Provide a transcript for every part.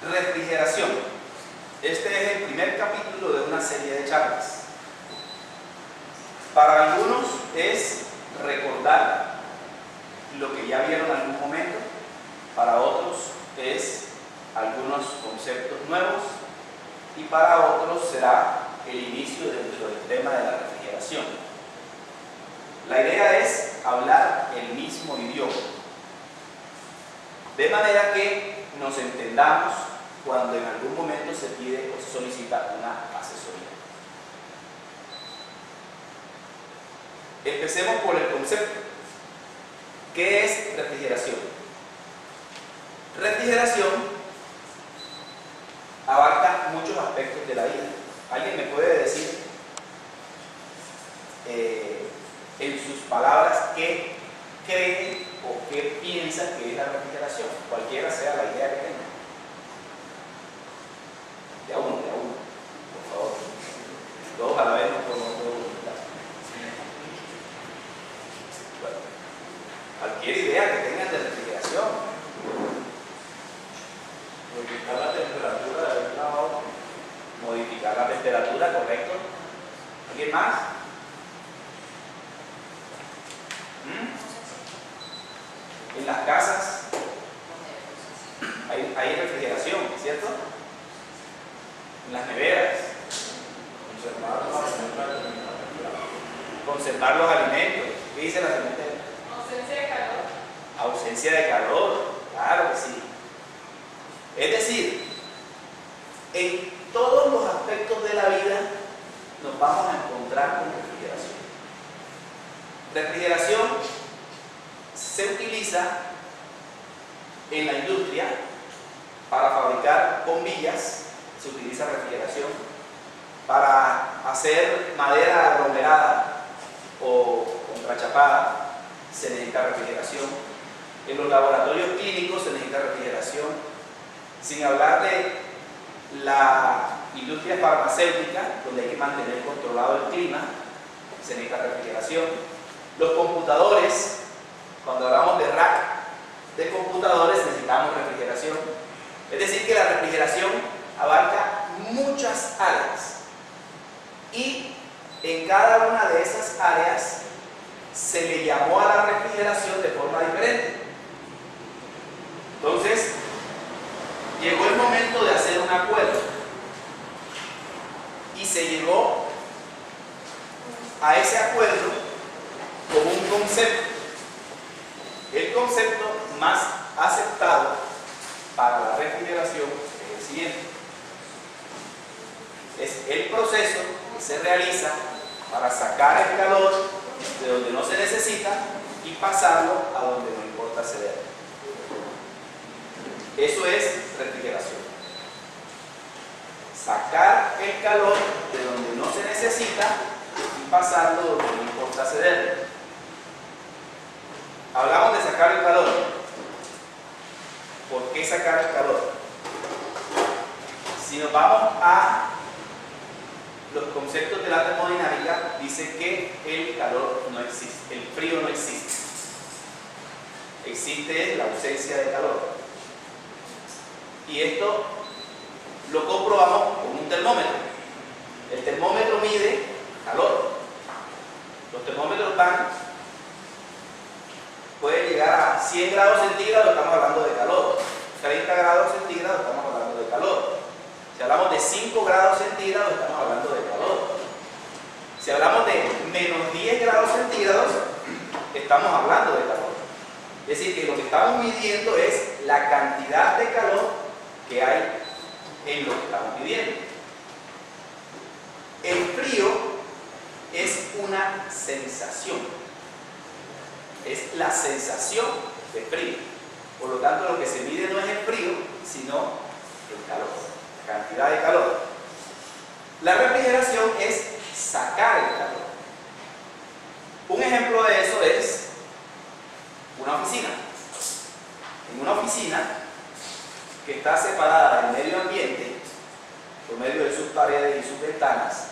Refrigeración. Este es el primer capítulo de una serie de charlas. Para algunos es recordar lo que ya vieron en algún momento, para otros es algunos conceptos nuevos y para otros será el inicio dentro del tema de la refrigeración. La idea es hablar el mismo idioma, de manera que nos entendamos cuando en algún momento se pide o se solicita una asesoría. Empecemos por el concepto. ¿Qué es refrigeración? Refrigeración abarca muchos aspectos de la vida. ¿Alguien me puede decir en sus palabras qué cree o qué piensa que es la refrigeración? Cualquiera sea la idea que tenga. De a uno, por favor. Todos a la vez no podemos preguntar. Bueno, cualquier idea que tengan de refrigeración. Modificar la temperatura de un lado a otro. Modificar la temperatura, correcto. ¿Alguien más? En las casas hay refrigeración, ¿cierto? En las neveras. Conservar los alimentos. ¿Qué dice la cementera? Ausencia de calor. Ausencia de calor, claro que sí. Es decir, en todos los aspectos de la vida nos vamos a encontrar con refrigeración. Refrigeración se utiliza en la industria para fabricar bombillas, se utiliza refrigeración para hacer madera aglomerada o contrachapada, se necesita refrigeración. En los laboratorios clínicos se necesita refrigeración, sin hablar de la industria farmacéutica, donde hay que mantener controlado el clima, se necesita refrigeración. Los computadores, cuando hablamos de rack de computadores, necesitamos refrigeración. Es decir, que la refrigeración abarca muchas áreas y en cada una de esas áreas se le llamó a la refrigeración de forma diferente. Entonces, llegó el momento de hacer un acuerdo y se llegó a ese acuerdo con un concepto. El concepto más aceptado para la refrigeración es el siguiente. Es el proceso que se realiza para sacar el calor de donde no se necesita y pasarlo a donde no importa ceder. Eso es refrigeración. Sacar el calor de donde no se necesita y pasarlo donde no importa ceder. Hablamos de sacar el calor. ¿Por qué sacar el calor? Si nos vamos a los conceptos de la termodinámica, dice que el calor no existe, el frío no existe. Existe la ausencia de calor. Y esto lo comprobamos con un termómetro. El termómetro mide calor. Los termómetros pueden llegar a 100 grados centígrados, estamos hablando de calor. 30 grados centígrados, estamos hablando de calor. Si hablamos de 5 grados centígrados, estamos hablando de calor. Si hablamos de menos 10 grados centígrados, estamos hablando de calor. Es decir, que lo que estamos midiendo es la cantidad de calor que hay en lo que estamos midiendo. El frío es una sensación. Es la sensación de frío. Por lo tanto, lo que se mide no es el frío, sino el calor, la cantidad de calor. La refrigeración es sacar el calor. Un ejemplo de eso es una oficina. En una oficina que está separada del medio ambiente por medio de sus paredes y sus ventanas,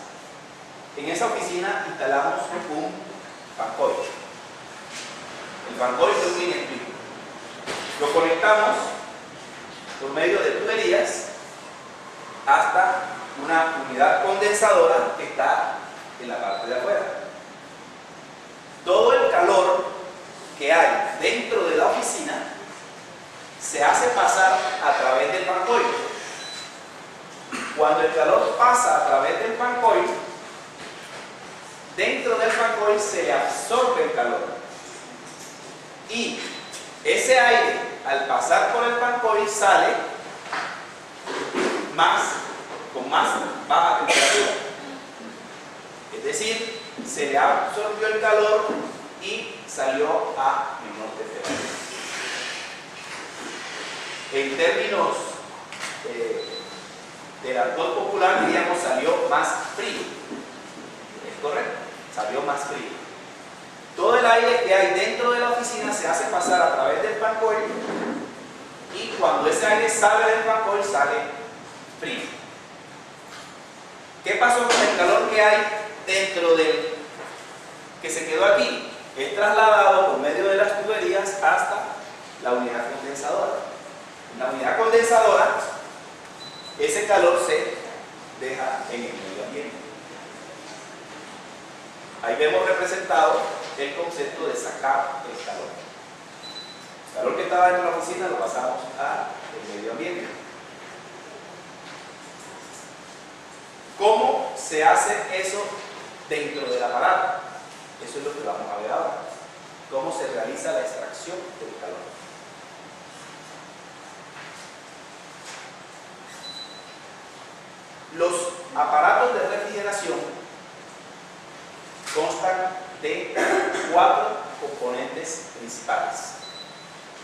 en esa oficina instalamos un fancocho. El fancocho es un inexplico. Lo conectamos por medio de tuberías hasta una unidad condensadora que está en la parte de afuera. Todo el calor que hay dentro de la oficina se hace pasar a través del fan coil. Cuando el calor pasa a través del fan coil, dentro del fan coil se le absorbe el calor. Y ese aire, al pasar por el fan coil, sale con más baja temperatura. Es decir, se le absorbió el calor y salió a menor temperatura. En términos del argot popular, diríamos, salió más frío. ¿Es correcto? Salió más frío. Todo el aire que hay dentro de la oficina se hace pasar a través del fan coil y cuando ese aire sale del fan coil sale frío. ¿Qué pasó con el calor que hay dentro del que se quedó aquí? Es trasladado por medio de las tuberías hasta la unidad condensadora. En la unidad condensadora, ese calor se deja en el medio ambiente. Ahí vemos representado el concepto de sacar el calor. El calor que estaba en la oficina lo pasamos al medio ambiente. ¿Cómo se hace eso dentro del aparato? Eso es lo que vamos a ver ahora. ¿Cómo se realiza la extracción del calor? Los aparatos de refrigeración constan de 4 componentes principales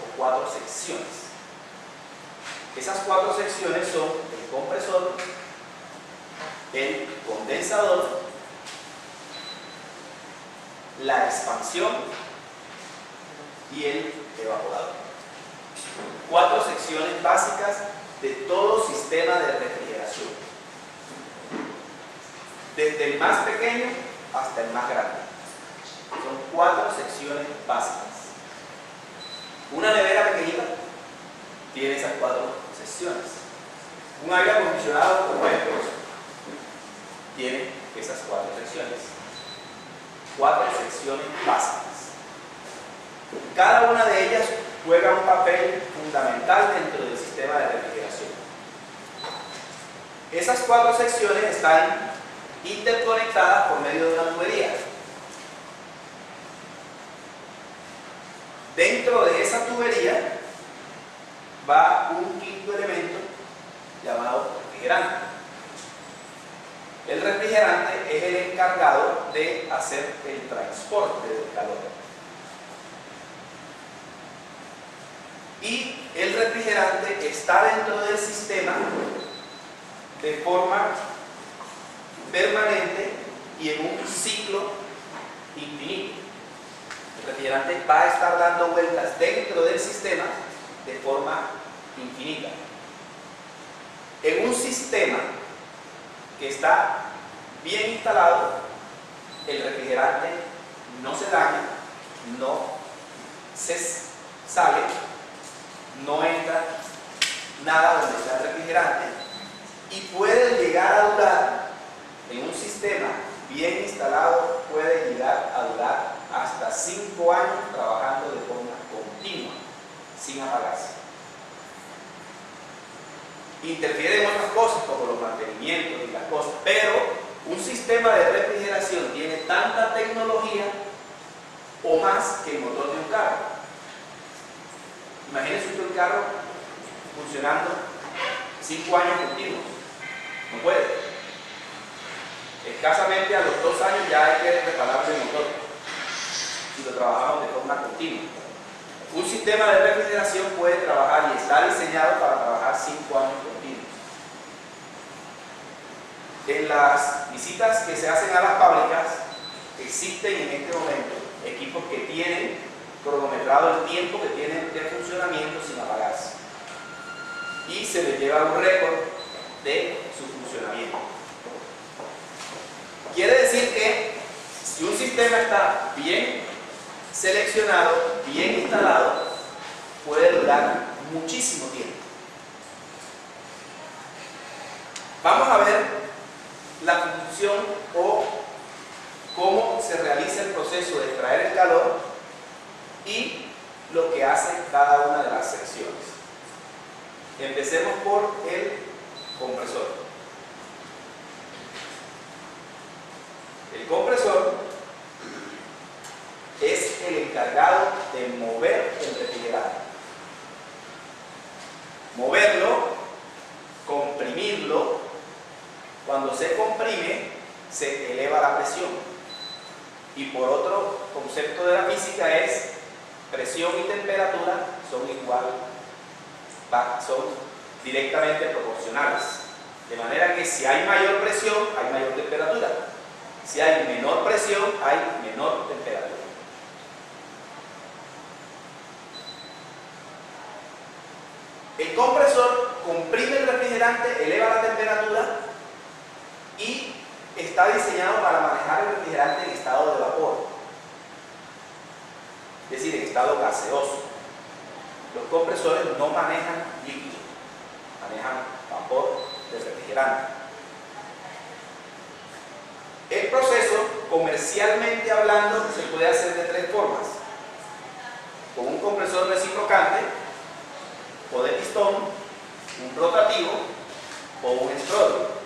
o 4 secciones. Esas 4 secciones son el compresor, el condensador, la expansión y el evaporador. 4 secciones básicas de todo sistema de refrigeración, desde el más pequeño hasta el más grande. Son 4 secciones básicas. Una nevera pequeñita tiene esas 4 secciones. Un aire acondicionado, por ejemplo, tiene esas 4 secciones. 4 secciones básicas. Cada una de ellas juega un papel fundamental dentro del sistema de refrigeración. Esas 4 secciones están interconectadas por medio de una tubería. Dentro de esa tubería va un quinto elemento llamado refrigerante. El refrigerante es el encargado de hacer el transporte del calor. Y el refrigerante está dentro del sistema de forma permanente y en un ciclo infinito. El refrigerante va a estar dando vueltas dentro del sistema de forma infinita. En un sistema que está bien instalado, el refrigerante no se daña, no se sale, no entra nada donde está el refrigerante y puede llegar a durar, en un sistema bien instalado, puede llegar a durar hasta 5 años trabajando de forma continua, sin apagarse. Interfiere en otras cosas como los mantenimientos y las cosas, pero un sistema de refrigeración tiene tanta tecnología o más que el motor de un carro. Imagínense usted un carro funcionando 5 años continuos. No puede. Escasamente a los 2 años ya hay que repararle el motor si lo trabajamos de forma continua. Un sistema de refrigeración puede trabajar y está diseñado para trabajar 5 años continuos. En las visitas que se hacen a las fábricas, existen en este momento equipos que tienen cronometrado el tiempo que tienen de funcionamiento sin apagarse. Y se les lleva un récord de su funcionamiento. Quiere decir que si un sistema está bien seleccionado, bien instalado, puede durar muchísimo tiempo. Vamos a ver la función o cómo se realiza el proceso de extraer el calor y lo que hace cada una de las secciones. Empecemos por el compresor. El compresor es el encargado de mover el refrigerante. Moverlo, comprimirlo. Cuando se comprime, se eleva la presión. Y por otro concepto de la física es presión y temperatura son directamente proporcionales. De manera que si hay mayor presión, hay mayor temperatura. Si hay menor presión, hay menor temperatura. El compresor comprime el refrigerante, eleva la temperatura y está diseñado para manejar el refrigerante en estado de vapor, es decir, en estado gaseoso. Los compresores no manejan líquido, manejan vapor de refrigerante. El proceso, comercialmente hablando, se puede hacer de tres formas: con un compresor reciprocante, o de pistón, un rotativo o un scroll.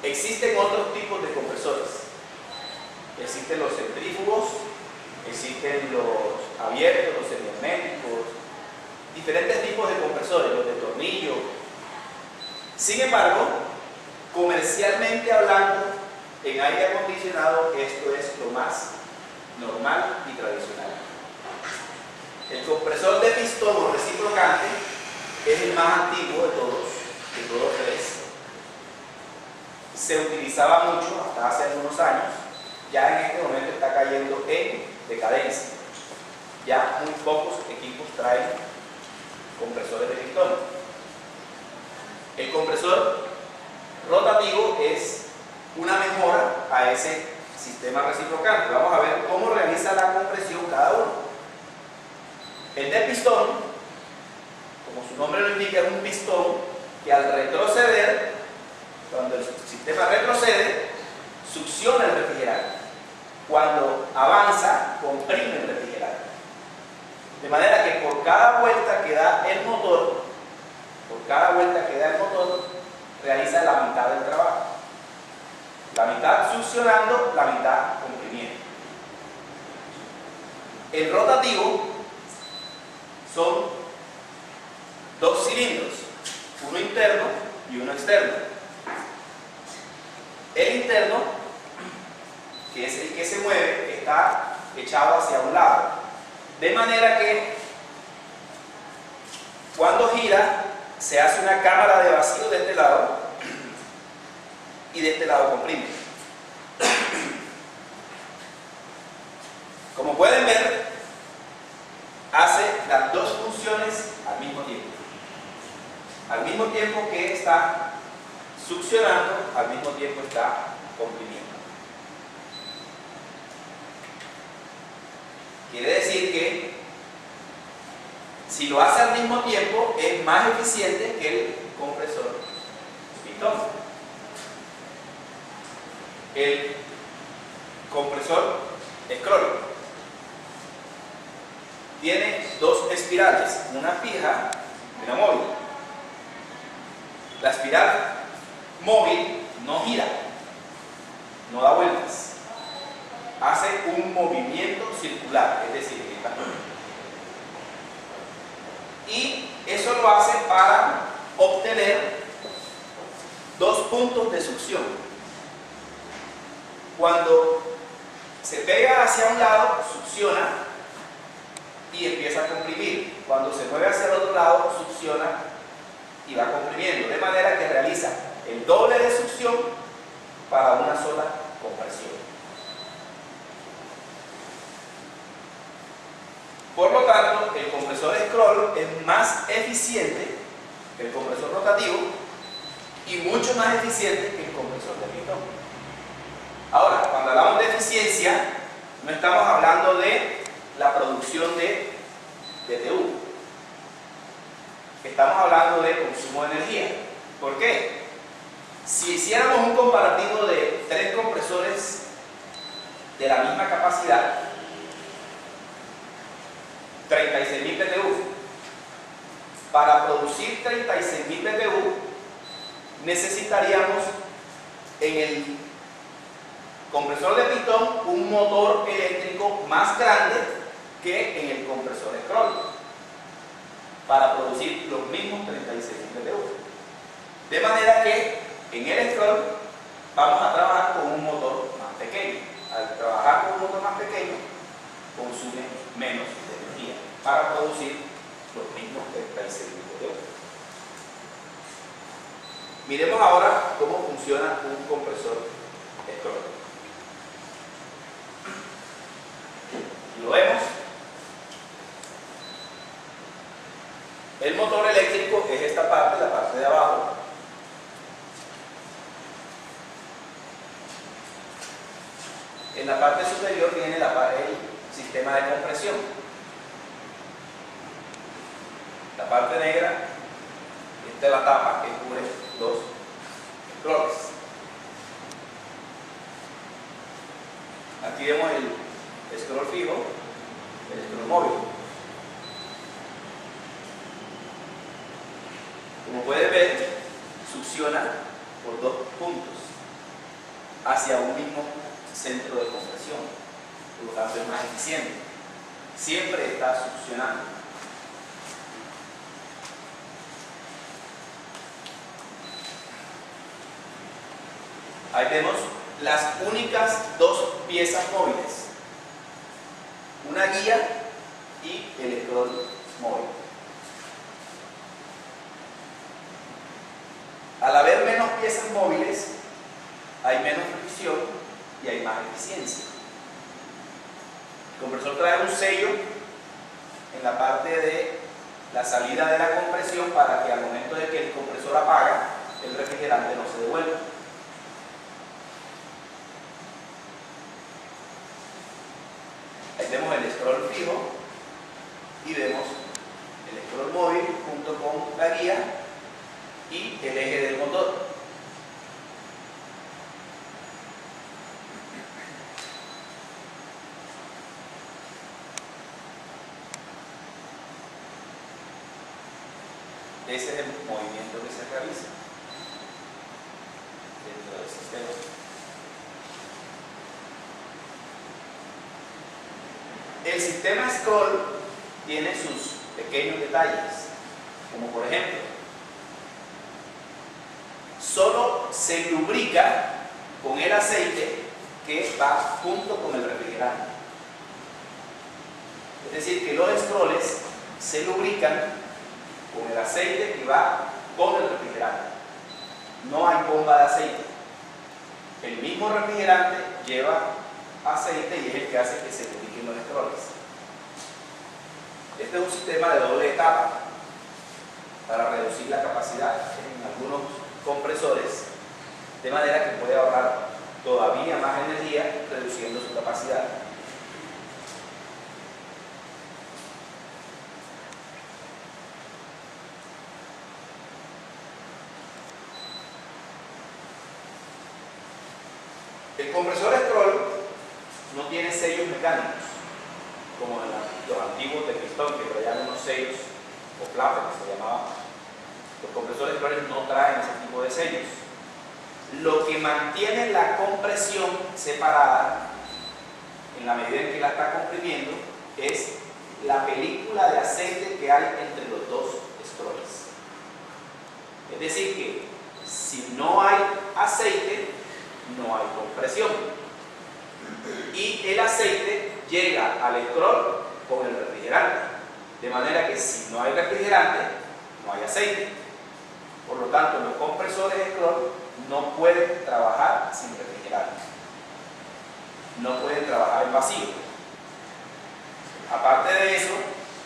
Existen otros tipos de compresores. Existen los centrífugos, existen los abiertos, los semiherméticos, diferentes tipos de compresores, los de tornillo. Sin embargo, comercialmente hablando, en aire acondicionado esto es lo más normal y tradicional. El compresor de pistón o reciprocante es el más antiguo de todos tres. Se utilizaba mucho hasta hace algunos años, ya en este momento está cayendo en decadencia. Ya muy pocos equipos traen compresores de pistón. El compresor rotativo es una mejora a ese sistema reciprocante. Vamos a ver cómo realiza la compresión cada uno. El de pistón, como su nombre lo indica, es un pistón que al retroceder, cuando el sistema retrocede, succiona el refrigerante. Cuando avanza, comprime el refrigerante. De manera que por cada vuelta que da el motor, realiza la mitad del trabajo. La mitad succionando, la mitad comprimiendo. El rotativo son dos cilindros, uno interno y uno externo. El interno, que es el que se mueve, está echado hacia un lado, de manera que cuando gira se hace una cámara de vacío de este lado y de este lado comprime. Como pueden ver, hace las dos funciones al mismo tiempo. Al mismo tiempo que está succionando, al mismo tiempo está comprimiendo. Quiere decir que si lo hace al mismo tiempo es más eficiente que el compresor pistón. El compresor scroll tiene dos espirales, una fija y una móvil. La espiral móvil no gira, no da vueltas, hace un movimiento circular, es decir, en esta forma. Y eso lo hace para obtener dos puntos de succión. Cuando se pega hacia un lado, succiona y empieza a comprimir. Cuando se mueve hacia el otro lado, succiona y va comprimiendo, de manera que realiza el doble de succión para una sola compresión. Por lo tanto, el compresor scroll es más eficiente que el compresor rotativo y mucho más eficiente que el compresor de pistón. Ahora, cuando hablamos de eficiencia, no estamos hablando de la producción de BTU. Estamos hablando de consumo de energía. ¿Por qué? Si hiciéramos un comparativo de 3 compresores de la misma capacidad, 36.000 BTU, para producir 36.000 BTU necesitaríamos en el compresor de pistón un motor eléctrico más grande que en el compresor scroll para producir los mismos 36.000 BTU. De manera que en el scroll vamos a trabajar con un motor más pequeño. Al trabajar con un motor más pequeño, consume menos energía para producir los mismos 36.000 BTU. Miremos ahora cómo funciona un compresor scroll. Lo vemos. El motor eléctrico es esta parte, la parte de abajo. En la parte superior viene el sistema de compresión. La parte negra, esta es la tapa que cubre los scrolls. Aquí vemos el scroll fijo, el scroll móvil. Como pueden ver, succiona por 2 puntos hacia un mismo centro de compresión, por lo tanto es más eficiente. Siempre está succionando. Ahí vemos las únicas 2 piezas móviles, una guía y el scroll móvil. Al haber menos piezas móviles, hay menos fricción y hay más eficiencia. El compresor trae un sello en la parte de la salida de la compresión para que al momento de que el compresor apaga, el refrigerante no se devuelva. Ahí vemos el scroll fijo y vemos el scroll móvil junto con la guía y el eje del motor. Ese es el movimiento que se realiza dentro del sistema. El sistema scroll tiene sus pequeños detalles, como por ejemplo, solo se lubrica con el aceite que va junto con el refrigerante. Es decir, que los scrolls se lubrican con el aceite que va con el refrigerante. No hay bomba de aceite. El mismo refrigerante lleva aceite y es el que hace que se lubriquen los scrolls. Este es un sistema de doble etapa para reducir la capacidad en algunos compresores, de manera que puede ahorrar todavía más energía reduciendo su capacidad. El compresor scroll no tiene sellos mecánicos, como en los antiguos de pistón, que traían unos sellos o flappers que se llamaban. Los compresores scroll no traen ese tipo de sellos. Lo que mantiene la compresión separada, en la medida en que la está comprimiendo, es la película de aceite que hay entre los 2 scrolls. Es decir que si no hay aceite, no hay compresión, y el aceite llega al scroll con el refrigerante, de manera que si no hay refrigerante, no hay aceite. Por lo tanto, los compresores scroll no pueden trabajar sin refrigerante, no pueden trabajar en vacío. Aparte de eso,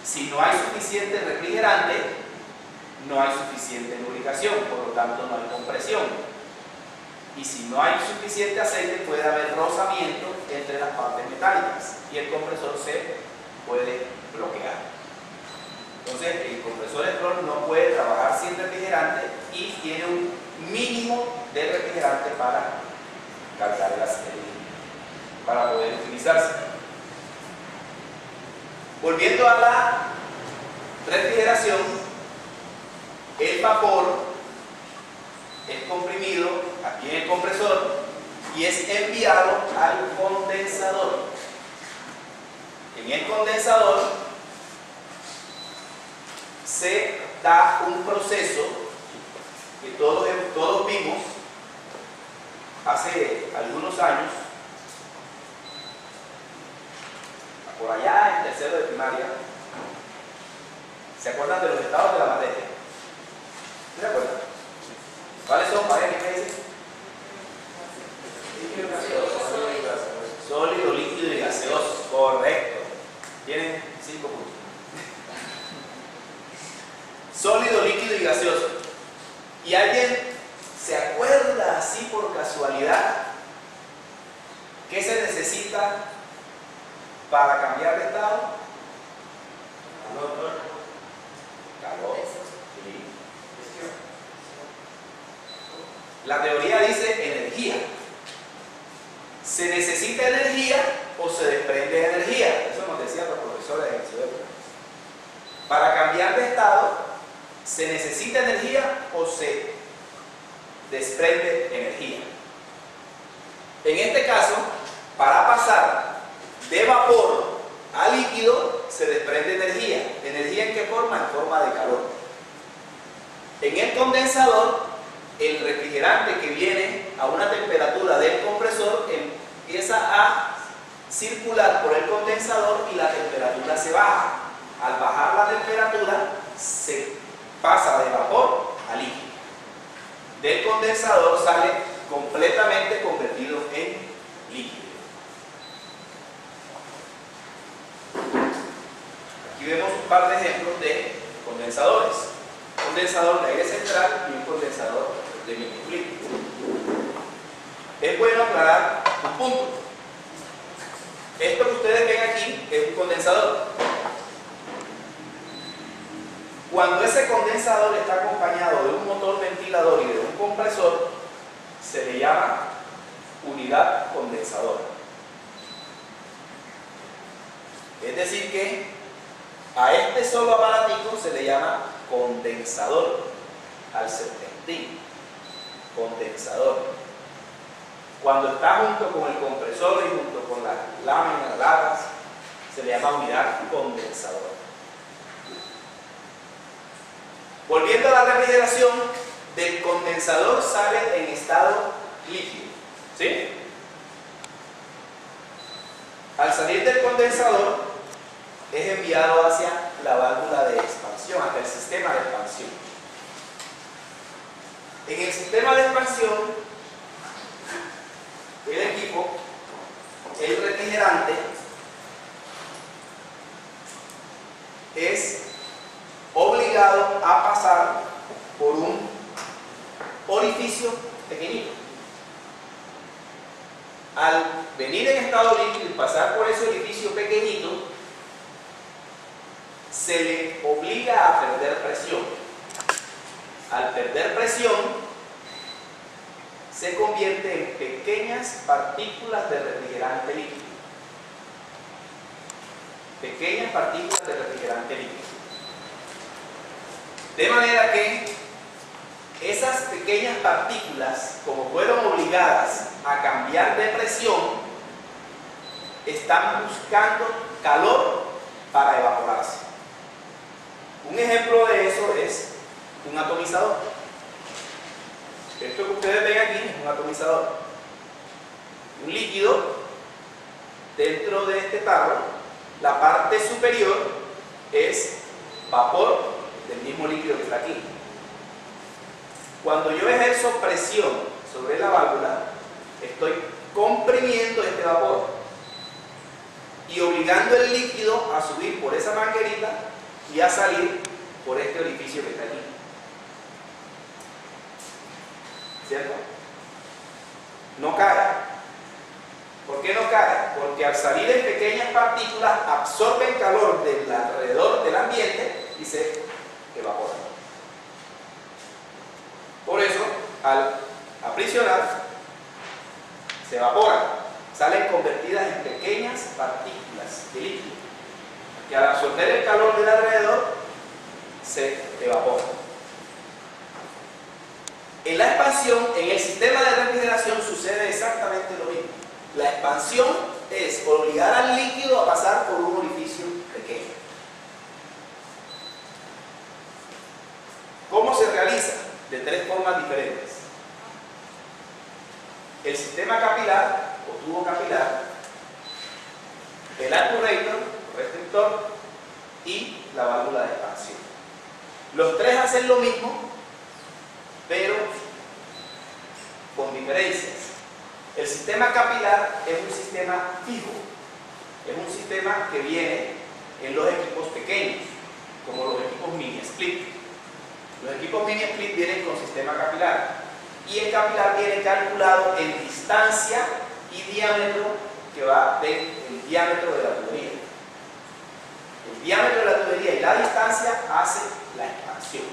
si no hay suficiente refrigerante, no hay suficiente lubricación, por lo tanto no hay compresión. Y si no hay suficiente aceite, puede haber rozamiento entre las partes metálicas y el compresor se puede bloquear. Entonces el compresor Stroll no puede trabajar sin refrigerante y tiene un mínimo de refrigerante para cargar el aceite, para poder utilizarse. Volviendo a la refrigeración, el vapor es comprimido aquí en el compresor y es enviado al condensador. En el condensador se da un proceso que todos vimos hace algunos años, por allá en tercero de primaria. ¿Se acuerdan de los estados de la materia? ¿Se acuerdan? ¿Cuáles son? ¿Para qué me dicen? Sólido, líquido y gaseoso. Correcto. Tienen 5 puntos. Sólido, líquido y gaseoso. ¿Y alguien se acuerda así por casualidad qué se necesita para cambiar de estado? Calor. Sí. La teoría dice energía. ¿Se necesita energía o se desprende energía? Eso nos decían los profesores en su época. Para cambiar de estado, ¿se necesita energía o se desprende energía? En este caso, para pasar de vapor a líquido, se desprende energía. ¿Energía en qué forma? En forma de calor. En el condensador, el refrigerante que viene a una temperatura del compresor empieza a circular por el condensador y la temperatura se baja. Al bajar la temperatura, se pasa de vapor a líquido. Del condensador sale completamente convertido en líquido. Aquí vemos un par de ejemplos de condensadores. Un condensador de aire central y un condensador de microfluidos. Es bueno aclarar un punto. Esto que ustedes ven aquí es un condensador. Cuando ese condensador está acompañado de un motor ventilador y de un compresor, se le llama unidad condensadora. Es decir que a este solo aparatico se le llama condensador, al serpentín, condensador. Cuando está junto con el compresor y junto con las láminas, latas, se le llama unidad condensadora. Volviendo a la refrigeración, del condensador sale en estado líquido. ¿Sí? Al salir del condensador, es enviado hacia la válvula de expansión, hacia el sistema de expansión. En el sistema de expansión, el equipo, el refrigerante, es obligado a pasar por un orificio pequeñito. Al venir en estado líquido y pasar por ese orificio pequeñito, se le obliga a perder presión. Al perder presión, se convierte en pequeñas partículas de refrigerante líquido. Pequeñas partículas de refrigerante líquido. De manera que esas pequeñas partículas, como fueron obligadas a cambiar de presión, están buscando calor para evaporarse. Un ejemplo de eso es un atomizador. Esto que ustedes ven aquí es un atomizador. Un líquido dentro de este tarro, la parte superior es vapor del mismo líquido que está aquí. Cuando yo ejerzo presión sobre la válvula, estoy comprimiendo este vapor y obligando el líquido a subir por esa manguerita y a salir por este orificio que está aquí. ¿Cierto? No cae. ¿Por qué no cae? Porque al salir en pequeñas partículas absorben calor del alrededor del ambiente y se evaporan. Por eso, al aprisionar, se evaporan, salen convertidas en pequeñas partículas de líquido, que al absorber el calor del alrededor, se evaporan. En la expansión, en el sistema de refrigeración sucede exactamente lo mismo. La expansión es obligar al líquido a pasar por un orificio pequeño. ¿Cómo se realiza? De tres formas diferentes. El sistema capilar o tubo capilar, el actuator, restrictor y la válvula de expansión. Los tres hacen lo mismo, pero con diferencias. El sistema capilar es un sistema fijo, es un sistema que viene en los equipos pequeños, como los equipos mini split. Los equipos mini split vienen con sistema capilar y el capilar viene calculado en distancia y diámetro que va del diámetro de la tubería. El diámetro de la tubería y la distancia hace la expansión.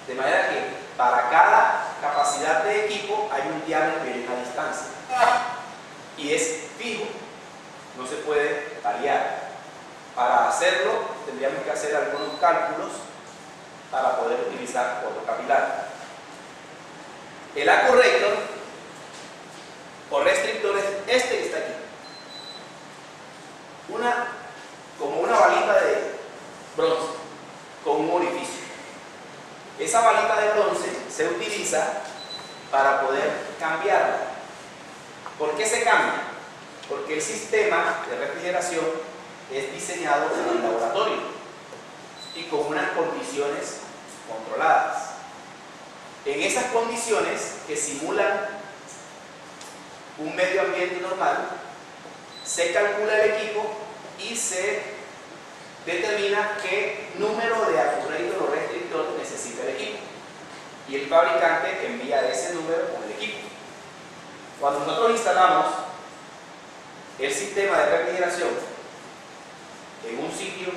De manera que para cada capacidad de equipo hay un diámetro y una distancia. Y es fijo, no se puede variar. Para hacerlo tendríamos que hacer algunos cálculos para poder utilizar otro capilar. El actuator o restrictor es este que está aquí. Como una balita de bronce con un orificio. Esa balita de bronce se utiliza para poder cambiarla. ¿Por qué se cambia? Porque el sistema de refrigeración es diseñado en el laboratorio y con unas condiciones controladas. En esas condiciones que simulan un medio ambiente normal, se calcula el equipo y se determina qué número de actuator o restrictor necesita el equipo. Y el fabricante envía ese número con el equipo. Cuando nosotros instalamos el sistema de refrigeración en un sitio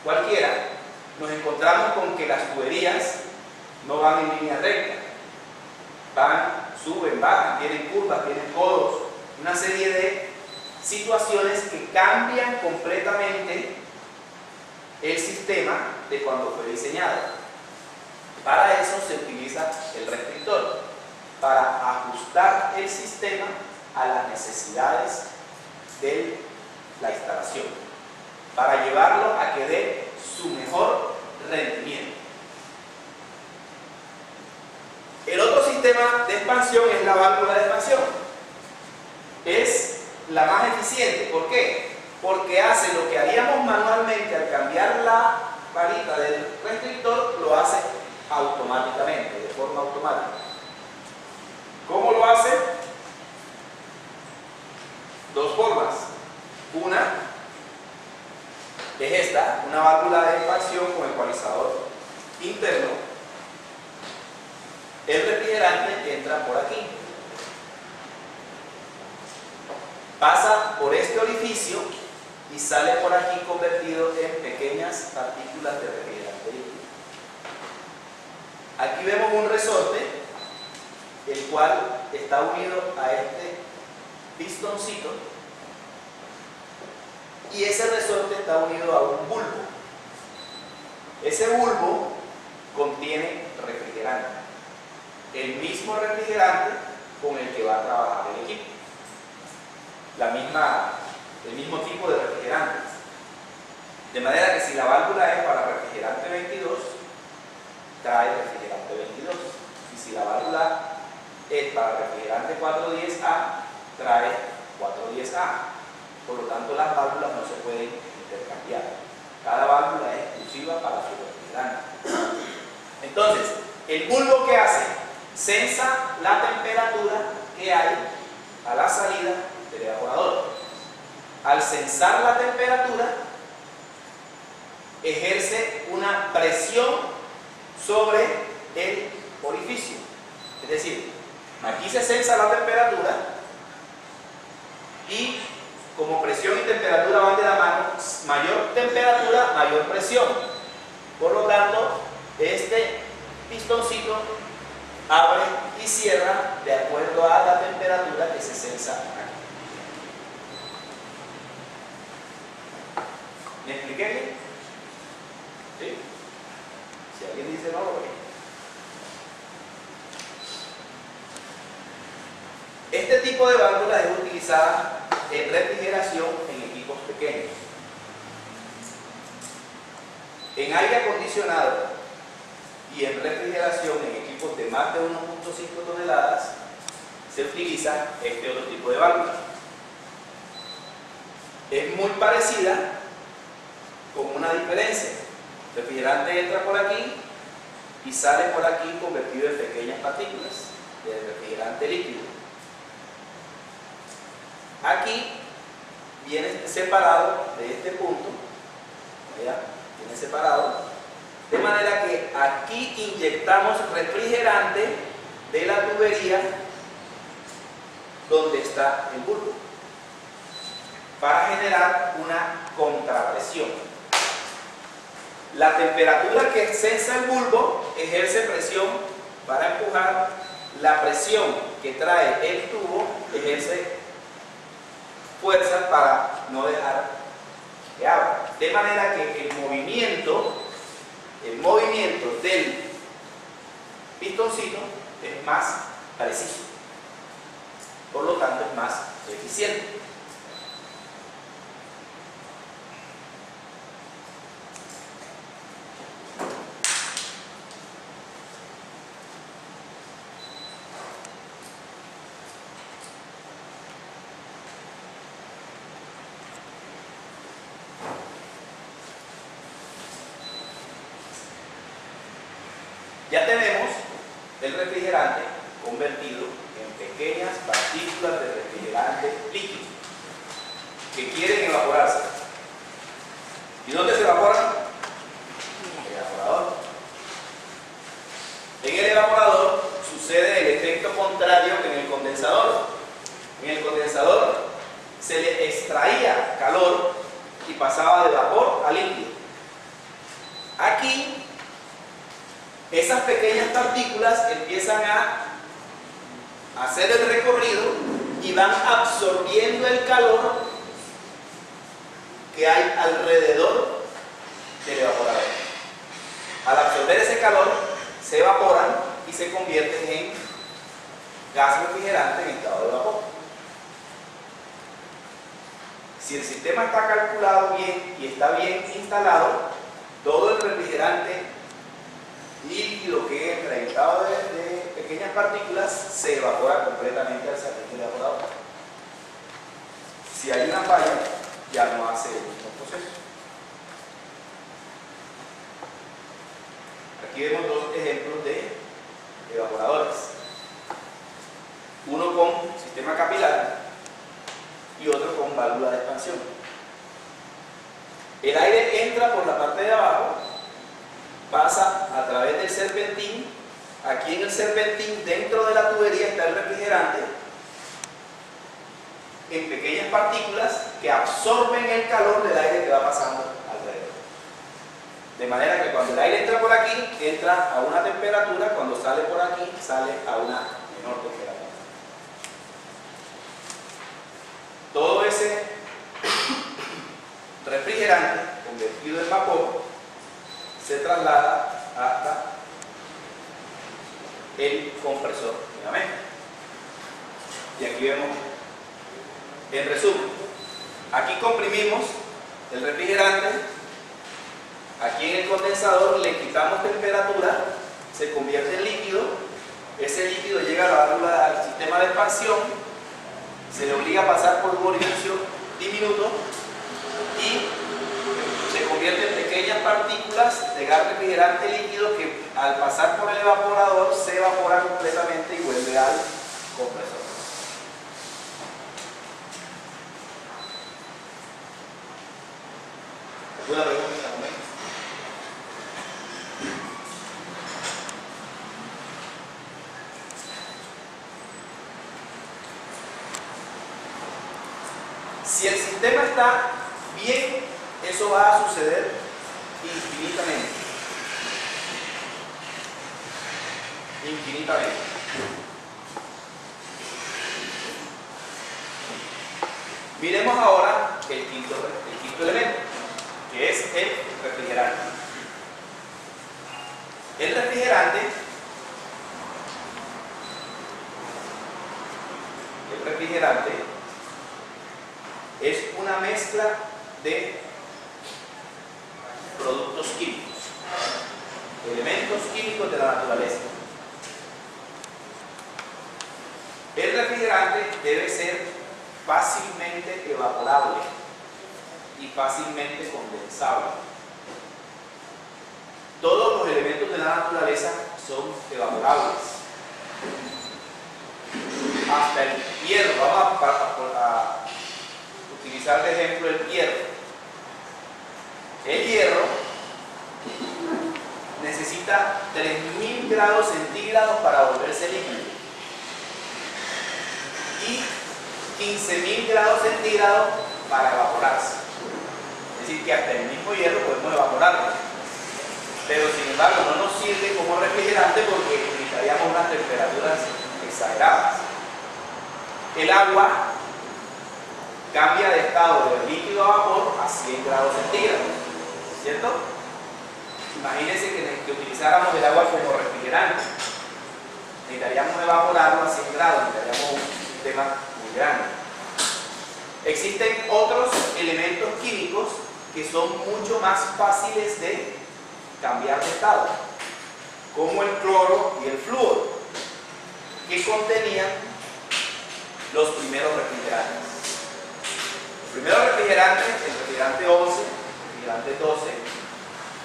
cualquiera, nos encontramos con que las tuberías no van en línea recta. Suben, bajan, tienen curvas, tienen codos, una serie de situaciones que cambian completamente el sistema de cuando fue diseñado. Para eso se utiliza el restrictor, para ajustar el sistema a las necesidades de la instalación, para llevarlo a que dé su mejor rendimiento. El otro sistema de expansión es la válvula de expansión. Es la más eficiente. ¿Por qué? Porque hace lo que haríamos manualmente al cambiar la varita del restrictor, lo hace automáticamente, de forma automática. ¿Cómo lo hace? Dos formas. Una es esta, una válvula de expansión con ecualizador interno. El refrigerante entra por aquí, pasa por este orificio y sale por aquí convertido en pequeñas partículas de refrigerante líquido. Aquí vemos un resorte, el cual está unido a este pistoncito, y ese resorte está unido a un bulbo. Ese bulbo contiene refrigerante, el mismo refrigerante con el que va a trabajar el equipo, el mismo tipo de refrigerantes. De manera que si la válvula es para refrigerante 22, trae refrigerante 22. Y si la válvula es para refrigerante 410A, trae 410A. Por lo tanto, las válvulas no se pueden intercambiar. Cada válvula es exclusiva para su refrigerante. Entonces, el bulbo, ¿qué hace? Sensa la temperatura que hay a la salida del evaporador. Al sensar la temperatura, ejerce una presión sobre el orificio. Es decir, aquí se sensa la temperatura y como presión y temperatura van de la mano, mayor temperatura, mayor presión. Por lo tanto, este pistoncito abre y cierra de acuerdo a la temperatura que se censa aquí. ¿Me expliqué bien? ¿Sí? Si alguien dice no, lo ve. Este tipo de válvula es utilizada en refrigeración en equipos pequeños. En aire acondicionado y en refrigeración en equipos de más de 1.5 toneladas se utiliza este otro tipo de válvula. Es muy parecida, con una diferencia. El refrigerante entra por aquí y sale por aquí convertido en pequeñas partículas de refrigerante líquido. Aquí viene separado de este punto, ¿ya? Viene separado, de manera que aquí inyectamos refrigerante de la tubería donde está el bulbo para generar una contrapresión. La temperatura que censa el bulbo ejerce presión para empujar, la presión que trae el tubo ejerce fuerza para no dejar que abra. De manera que el movimiento del pistoncito es más preciso. Por lo tanto, es más eficiente. Ya tenemos el refrigerante convertido en pequeñas partículas de refrigerante líquido que quieren evaporarse. ¿Y dónde se evaporan? En el evaporador. En el evaporador sucede el efecto contrario que en el condensador. En el condensador se le extraía calor y pasaba de vapor a líquido. Aquí esas pequeñas partículas empiezan a hacer el recorrido y van absorbiendo el calor que hay alrededor del evaporador. Al absorber ese calor, se evaporan y se convierten en gas refrigerante en estado de vapor. Si el sistema está calculado bien y está bien instalado, todo el refrigerante líquido que entra en estado de pequeñas partículas se evapora completamente al salir del evaporador. Si hay una falla, ya no hace el mismo proceso. Aquí vemos dos ejemplos de evaporadores. Uno con sistema capilar y otro con válvula de expansión. El aire entra por la parte de abajo, pasa a través del serpentín. Aquí en el serpentín, dentro de la tubería, está el refrigerante en pequeñas partículas que absorben el calor del aire que va pasando alrededor. De manera que cuando el aire entra por aquí, entra a una temperatura, cuando sale por aquí, sale a una menor temperatura. Todo ese refrigerante convertido en vapor se traslada hasta el compresor nuevamente. Y aquí vemos, en resumen, aquí comprimimos el refrigerante, aquí en el condensador le quitamos temperatura, se convierte en líquido, ese líquido llega a la válvula, al sistema de expansión, se le obliga a pasar por un orificio diminuto y se convierte en pequeñas partículas de gas refrigerante líquido que al pasar por el evaporador se evapora completamente y vuelve al compresor. ¿Alguna pregunta? Si el sistema está bien, eso va a suceder infinitamente. Infinitamente. Miremos ahora el quinto elemento, que es el refrigerante. El refrigerante es una mezcla de productos químicos, elementos químicos de la naturaleza. El refrigerante debe ser fácilmente evaporable y fácilmente condensable. Todos los elementos de la naturaleza son evaporables. Hasta el hierro, vamos a utilizar de ejemplo el hierro. El hierro necesita 3000 grados centígrados para volverse líquido y 15.000 grados centígrados para evaporarse. Es decir, que hasta el mismo hierro podemos evaporarlo. Pero sin embargo no nos sirve como refrigerante porque necesitaríamos unas temperaturas exageradas. El agua cambia de estado de líquido a vapor a 100 grados centígrados, ¿cierto? Imagínense que utilizáramos el agua como refrigerante. Necesitaríamos evaporarlo a 100 grados, necesitaríamos un sistema muy grande. Existen otros elementos químicos que son mucho más fáciles de cambiar de estado, como el cloro y el flúor, que contenían los primeros refrigerantes. Los primeros refrigerantes, el refrigerante 11, el refrigerante 12,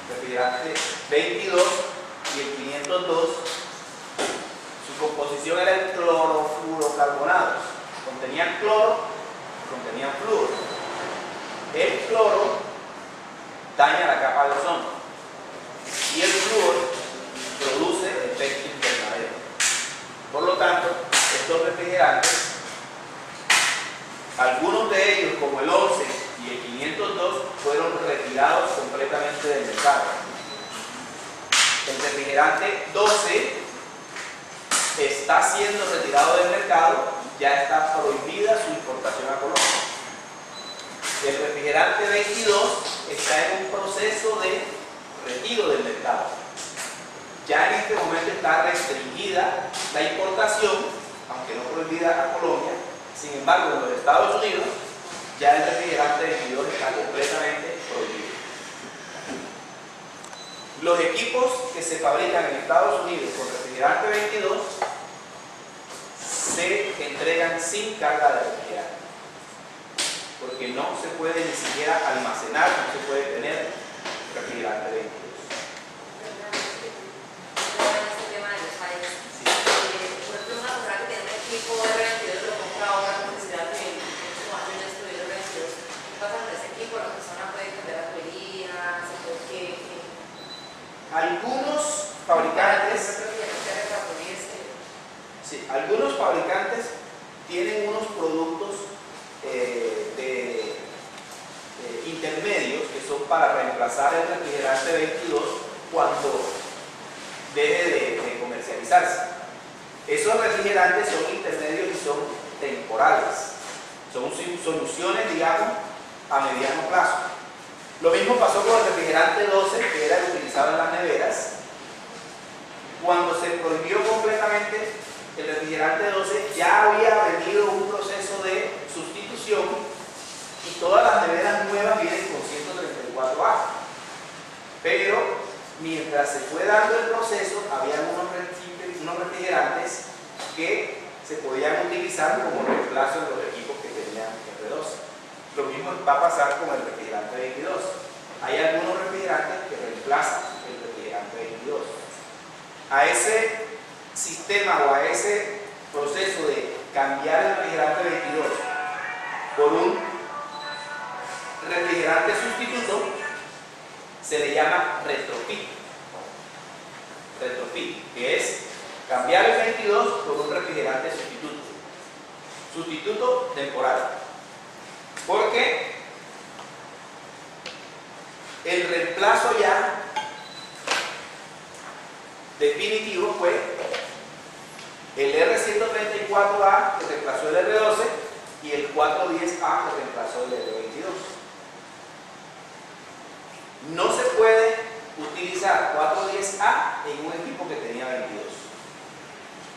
el refrigerante 22 y el 502, su composición era el clorofluorocarbonados. Contenían cloro, contenían flúor. El cloro daña la capa de ozono y el flúor produce efecto invernadero. Por lo tanto, estos refrigerantes, algunos de ellos como el 11 y el 502 fueron retirados completamente del mercado. El refrigerante 12 está siendo retirado del mercado, ya está prohibida su importación a Colombia. El refrigerante 22 está en un proceso de retiro del mercado. Ya en este momento está restringida la importación, aunque no prohibida a Colombia. Sin embargo, en los Estados Unidos ya el refrigerante 22 está completamente prohibido. Los equipos que se fabrican en Estados Unidos con refrigerante 22 se entregan sin carga de refrigerante, porque no se puede ni siquiera almacenar, no se puede tener refrigerante 22. Algunos fabricantes tienen unos productos intermedios que son para reemplazar el refrigerante 22 cuando deje de comercializarse. Esos refrigerantes son intermedios y son temporales, son soluciones, digamos, a mediano plazo. Lo mismo pasó con el refrigerante 12, que era el utilizado en las neveras. Cuando se prohibió completamente el refrigerante 12, ya había venido un proceso de sustitución y todas las neveras nuevas vienen con 134A. Pero mientras se fue dando el proceso, había unos refrigerantes que se podían utilizar como reemplazo en los equipos que tenían R12. Lo mismo va a pasar con el refrigerante 22. Hay algunos refrigerantes que reemplazan el refrigerante 22. A ese sistema o a ese proceso de cambiar el refrigerante 22 por un refrigerante sustituto se le llama retrofit. Retrofit, que es cambiar el 22 por un refrigerante sustituto. Sustituto temporal. Porque el reemplazo ya definitivo fue el R134A que reemplazó el R12 y el 410A que reemplazó el R22. No se puede utilizar 410A en un equipo que tenía 22,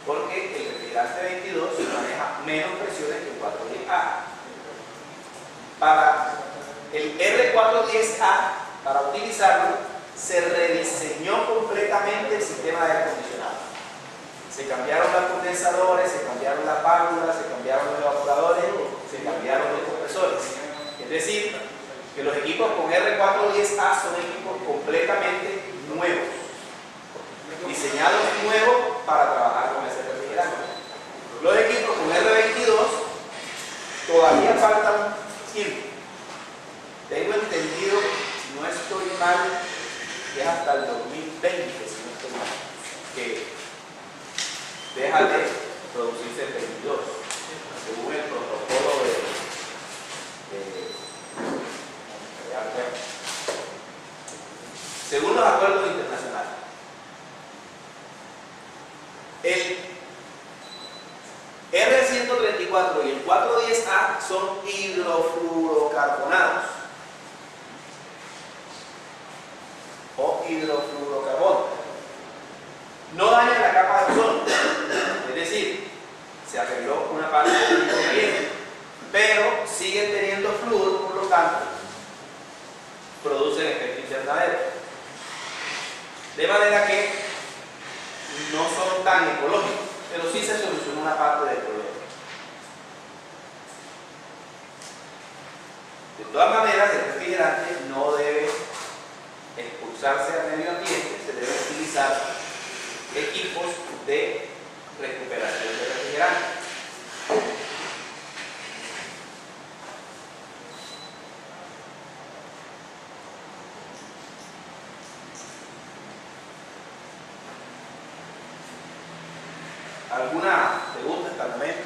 porque el refrigerante 22 maneja menos presiones que el 410A. Para el R410A, para utilizarlo, se rediseñó completamente el sistema de aire acondicionado. Se cambiaron los condensadores, se cambiaron las válvulas, se cambiaron los evaporadores, se cambiaron los compresores. Es decir, que los equipos con R410A son equipos completamente nuevos, diseñados nuevos para trabajar con ese refrigerante. Los equipos con R22 todavía faltan tiempo. Tengo entendido, si no estoy mal, que es hasta el 2020, si no estoy mal, que deja de producirse el 22, según el protocolo según los acuerdos internacionales. El R134 y el 410A son hidrofluorocarbonados o hidrofluorocarbono. No dañan la capa de ozono, es decir, se arregló una parte del inconveniente, pero siguen teniendo flúor, por lo tanto, producen efecto invernadero. De manera que no son tan ecológicos, pero sí se soluciona una parte del problema. De todas maneras, el refrigerante no debe expulsarse al medio ambiente, se debe utilizar equipos de recuperación de refrigerante. ¿Alguna pregunta hasta el momento?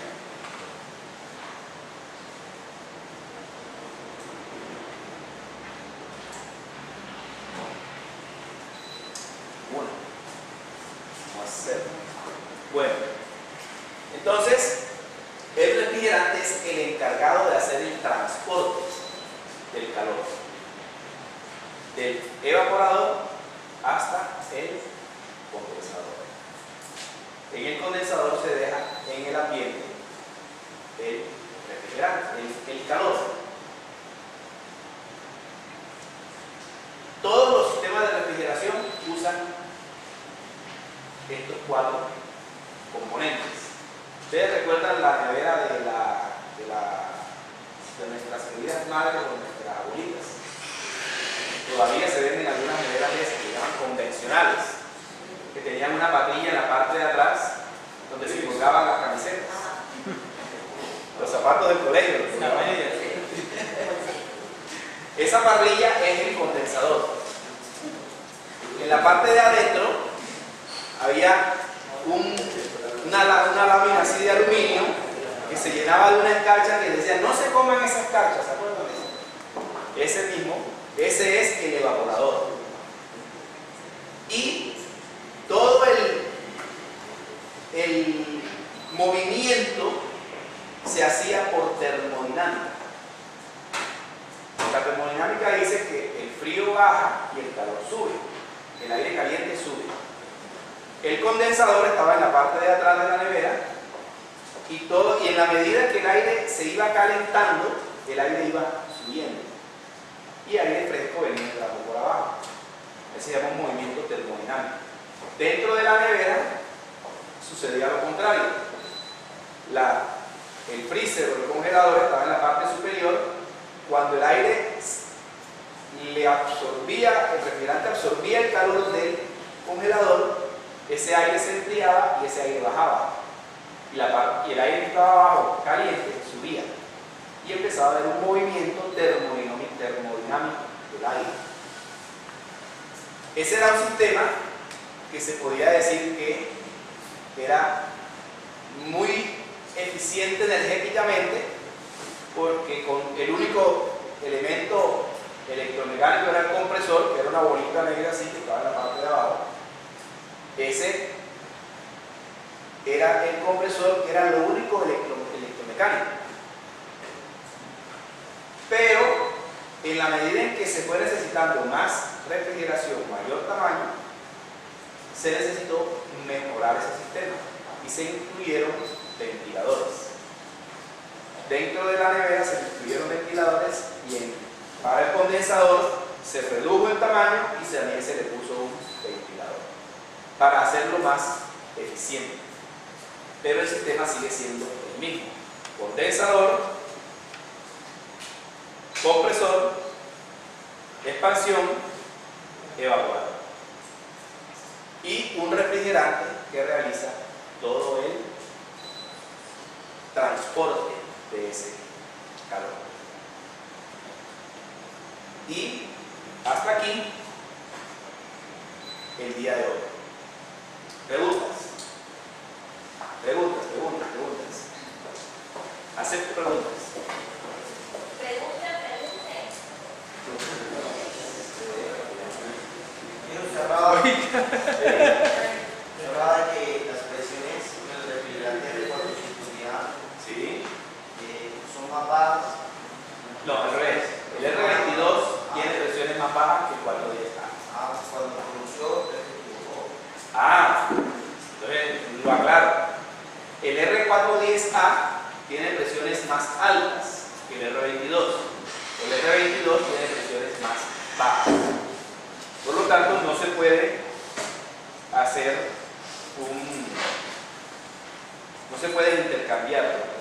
Bueno, entonces el refrigerante es el encargado de hacer el transporte del calor del evaporador hasta el condensador. En el condensador se deja en el ambiente el refrigerante, el calor. Todos los sistemas de refrigeración usan estos cuatro componentes. Ustedes recuerdan la nevera de nuestras queridas madres o nuestras abuelitas. Todavía se venden algunas neveras de esas que se llaman convencionales, que tenían una patilla en la parte de atrás donde se colgaban las camisetas, los zapatos del colegio, las medias. Esa parrilla es el condensador. En la parte de adentro había una lámina así de aluminio que se llenaba de una escarcha que decía no se coman esas escarchas, ¿se acuerdan de eso? Ese mismo, ese es el evaporador. Y todo el movimiento se hacía por termodinámica. La termodinámica dice que el frío baja y el calor sube, el aire caliente sube. El condensador estaba en la parte de atrás de la nevera y en la medida que el aire se iba calentando, el aire iba subiendo y aire fresco venía entrando por abajo. Ese se llama un movimiento termodinámico. Dentro de la nevera sucedía lo contrario. El freezer o el congelador estaba en la parte superior. Cuando el aire el refrigerante absorbía el calor del congelador, ese aire se enfriaba y ese aire bajaba. Y el aire que estaba abajo, caliente, subía. Y empezaba a haber un movimiento termodinámico del aire. Ese era un sistema que se podía decir que era muy eficiente energéticamente, porque con el único elemento electromecánico era el compresor, que era una bolita negra así que estaba en la parte de abajo. Ese era el compresor, que era lo único electromecánico. Pero en la medida en que se fue necesitando más refrigeración, mayor tamaño, se necesitó mejorar ese sistema y se incluyeron ventiladores. Dentro de la nevera se incluyeron ventiladores y para el condensador se redujo el tamaño y también se le puso un ventilador para hacerlo más eficiente. Pero el sistema sigue siendo el mismo: condensador, compresor, expansión, evaporador y un refrigerante que realiza todo el transporte de ese calor. Y hasta aquí el día de hoy. Preguntas. Acepto preguntas. Hablaba de que las presiones en el refrigerante R410A ¿Sí? son más bajas. No, al revés. El R22 tiene presiones más bajas que el 410A. Cuando pronunció, se equivocó. Entonces lo aclaro. El R410A tiene presiones más altas que el R22. El R22 tiene presiones más bajas. Por lo tanto, no se puede hacer no se puede intercambiar